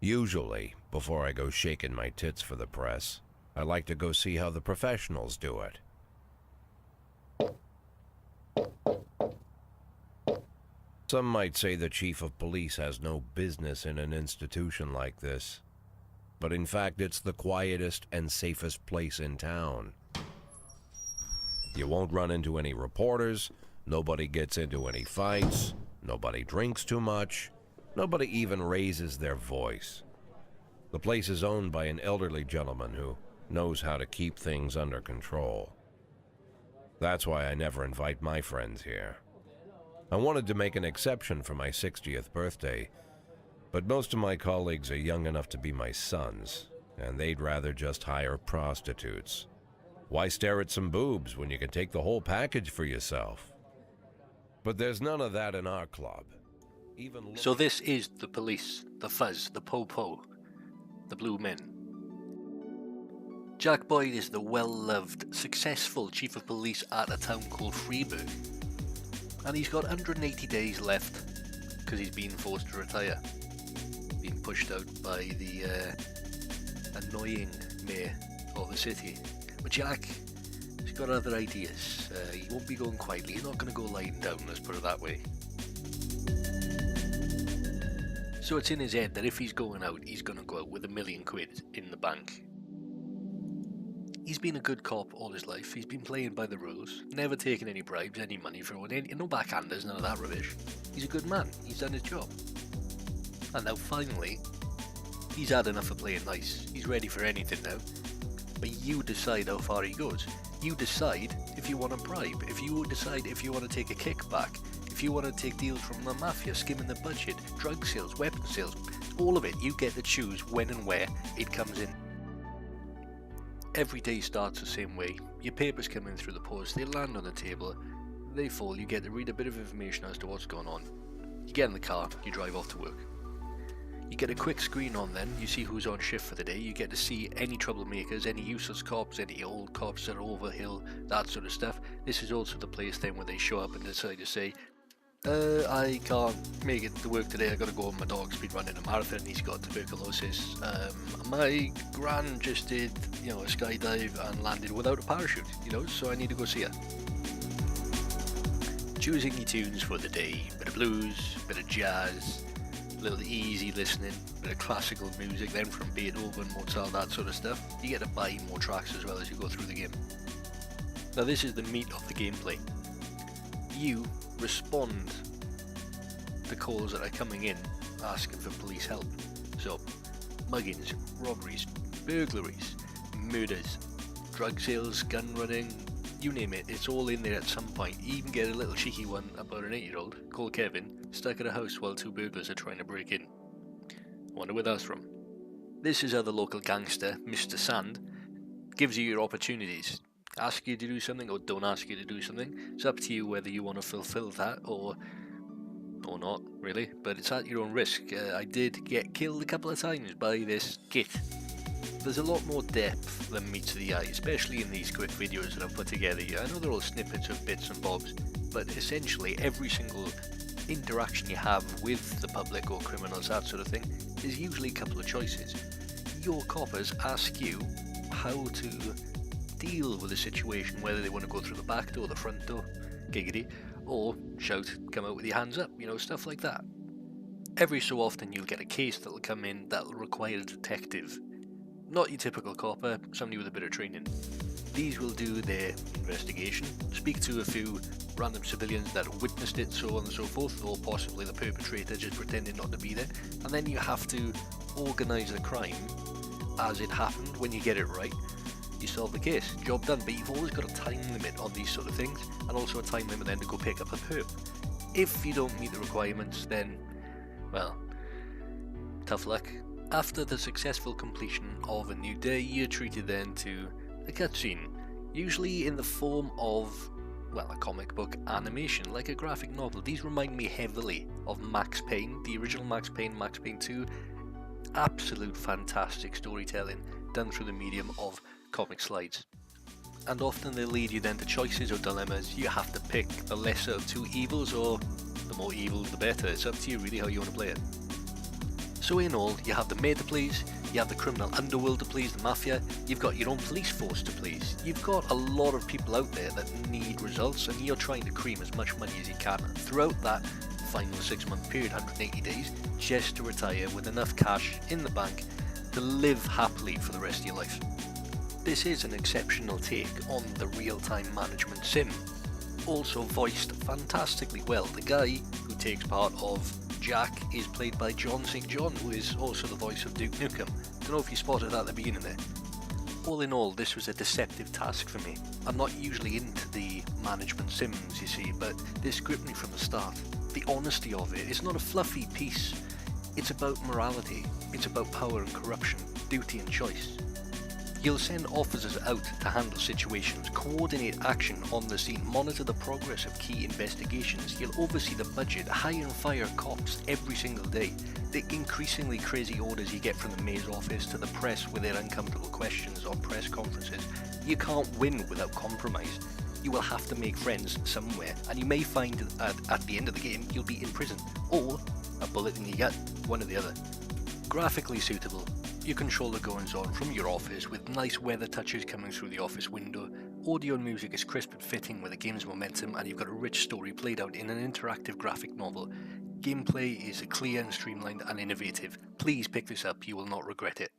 Usually, before I go shaking my tits for the press, I like to go see how the professionals do it. Some might say the chief of police has no business in an institution like this, but in fact it's the quietest and safest place in town. You won't run into any reporters, nobody gets into any fights, nobody drinks too much, nobody even raises their voice. The place is owned by an elderly gentleman who knows how to keep things under control. That's why I never invite my friends here. I wanted to make an exception for my 60th birthday, but most of my colleagues are young enough to be my sons, and they'd rather just hire prostitutes. Why stare at some boobs when you can take the whole package for yourself? But there's none of that in our club. So this is the police, the fuzz, the po-po, the blue men. Jack Boyd is the well-loved, successful chief of police at a town called Freeburg. And he's got 180 days left because he's been forced to retire. Being pushed out by the annoying mayor of the city. But Jack, he's got other ideas. He won't be going quietly. He's not going to go lying down, let's put it that way. So it's in his head that if he's going out, he's going to go out with £1 million in the bank. He's been a good cop all his life. He's been playing by the rules, never taken any bribes, any money from anyone, no backhanders, none of that rubbish. He's a good man. He's done his job. And now finally, he's had enough of playing nice. He's ready for anything now. But you decide how far he goes. You decide if you want to bribe. If you decide if you want to take a kickback. If you want to take deals from the mafia, skimming the budget, drug sales, weapon sales, all of it, you get to choose when and where it comes in. Every day starts the same way. Your papers come in through the post, they land on the table, they fall, you get to read a bit of information as to what's going on. You get in the car, you drive off to work. You get a quick screen on then, you see who's on shift for the day, you get to see any troublemakers, any useless cops, any old cops that are overhill, that sort of stuff. This is also the place then where they show up and decide to say, I can't make it to work today, I gotta go, my dog's been running a marathon, he's got tuberculosis, my gran just did, a skydive and landed without a parachute, so I need to go see her. Choosing your tunes for the day, bit of blues, bit of jazz, a little easy listening, bit of classical music, then from Beethoven, Mozart, that sort of stuff. You get to buy more tracks as well as you go through the game. Now this is the meat of the gameplay. You respond to calls that are coming in asking for police help. So, muggings, robberies, burglaries, murders, drug sales, gun running, you name it, it's all in there at some point. You even get a little cheeky one about an 8-year-old called Kevin, stuck at a house while 2 burglars are trying to break in. Wonder where that's from. This is how the local gangster, Mr. Sand, gives you your opportunities. Ask you to do something or don't ask you to do something. It's up to you whether you want to fulfill that or not, really. But it's at your own risk. I did get killed a couple of times by this git. There's a lot more depth than meets the eye, especially in these quick videos that I've put together here. I know they're all snippets of bits and bobs, but essentially every single interaction you have with the public or criminals, that sort of thing, is usually a couple of choices. Your coppers ask you how to deal with a situation, whether they want to go through the back door, the front door, giggity, or shout, come out with your hands up, stuff like that. Every so often you'll get a case that'll come in that'll require a detective. Not your typical copper, somebody with a bit of training. These will do their investigation, speak to a few random civilians that witnessed it, so on and so forth, or possibly the perpetrator just pretending not to be there, and then you have to organise the crime as it happened. When you get it right, you solve the case, job done. But you've always got a time limit on these sort of things, and also a time limit then to go pick up a perp. If you don't meet the requirements, then, well, tough luck. After the successful completion of a new day, you're treated then to a cutscene, usually in the form of, well, a comic book animation, like a graphic novel. These remind me heavily of Max Payne, the original Max Payne 2. Absolute fantastic storytelling done through the medium of comic slides. And often they lead you then to choices or dilemmas. You have to pick the lesser of two evils, or the more evil the better. It's up to you really how you want to play it. So in all, you have the mayor to please, you have the criminal underworld to please, the mafia, you've got your own police force to please, you've got a lot of people out there that need results, and you're trying to cream as much money as you can throughout that final 6-month period, 180 days, just to retire with enough cash in the bank to live happily for the rest of your life. This is an exceptional take on the real-time management sim, also voiced fantastically well. The guy who takes part of Jack is played by John St. John, who is also the voice of Duke Nukem. Don't know if you spotted that at the beginning there. All in all, this was a deceptive task for me. I'm not usually into the management sims, you see, but this gripped me from the start. The honesty of it, it's not a fluffy piece. It's about morality, it's about power and corruption, duty and choice. You'll send officers out to handle situations, coordinate action on the scene, monitor the progress of key investigations. You'll oversee the budget, hire and fire cops every single day. The increasingly crazy orders you get from the mayor's office to the press with their uncomfortable questions on press conferences. You can't win without compromise. You will have to make friends somewhere, and you may find at the end of the game you'll be in prison, or a bullet in your gut, one or the other. Graphically suitable. You control the goings-on from your office with nice weather touches coming through the office window. Audio and music is crisp and fitting with the game's momentum, and you've got a rich story played out in an interactive graphic novel. Gameplay is clear and streamlined and innovative. Please pick this up, you will not regret it.